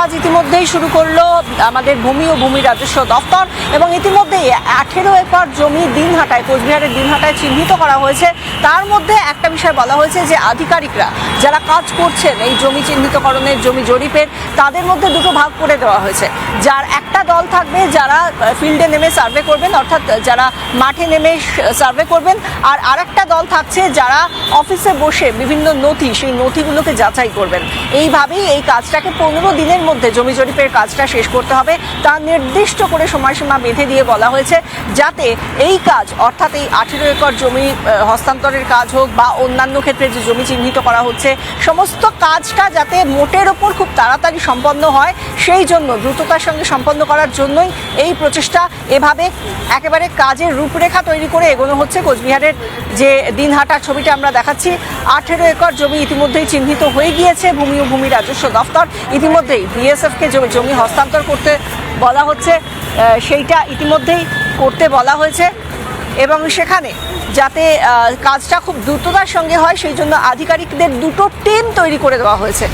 কাজ ইতিমধ্যেই শুরু করলো আমাদের ভূমি ও ভূমি রাজস্ব দপ্তর এবং ইতিমধ্যেই 18 একর জমি দিনহাটায়, কোচবিহারের দিনহাটায় চিহ্নিত করা হয়েছে। তার মধ্যে একটা বিষয় বলা হয়েছে যে আধিকারিকরা যারা কাজ করছেন এই জমি চিহ্নিতকরণের, জমি জরিপের, তাদের মধ্যে দুটো ভাগ করে দেওয়া হয়েছে। যার একটা দল থাকবে যারা ফিল্ডে নেমে সার্ভে করবেন, অর্থাৎ যারা মাঠে নেমে সার্ভে করবেন, আর আরেকটা দল থাকছে যারা অফিসে বসে বিভিন্ন নথি, সেই নথিগুলোকে যাচাই করবেন। এইভাবেই এই কাজটাকে 15 দিনের মধ্যে জমি জরিপের কাজটা শেষ করতে হবে, তা নির্দিষ্ট করে সময়সীমা বেঁধে দিয়ে বলা হয়েছে, যাতে এই কাজ অর্থাৎ এই 18 একর জমি হস্তান্তরের কাজ হোক বা অন্যান্য ক্ষেত্রে যে জমি চিহ্নিত করা হচ্ছে, সমস্ত কাজটা যাতে মোটের ওপর খুব তাড়াতাড়ি সম্পন্ন হয়, সেই জন্য দ্রুততার সঙ্গে সম্পন্ন করার জন্যই এই প্রচেষ্টা। এভাবে একেবারে কাজের রূপরেখা তৈরি করে এগোনো হচ্ছে। কোচবিহারের যে দিনহাটার ছবিটা আমরা দেখাচ্ছি, 18 একর জমি ইতিমধ্যেই চিহ্নিত হয়ে গিয়েছে। ভূমি ও ভূমি রাজস্ব দপ্তর ইতিমধ্যেই বিএসএফকে জমি হস্তান্তর করতে বলা হচ্ছে, সেইটা ইতিমধ্যেই করতে বলা হয়েছে এবং সেখানে যাতে কাজটা খুব দ্রুততার সঙ্গে হয় সেই জন্য আধিকারিকদের দুটো টিম তৈরি করে দেওয়া হয়েছে।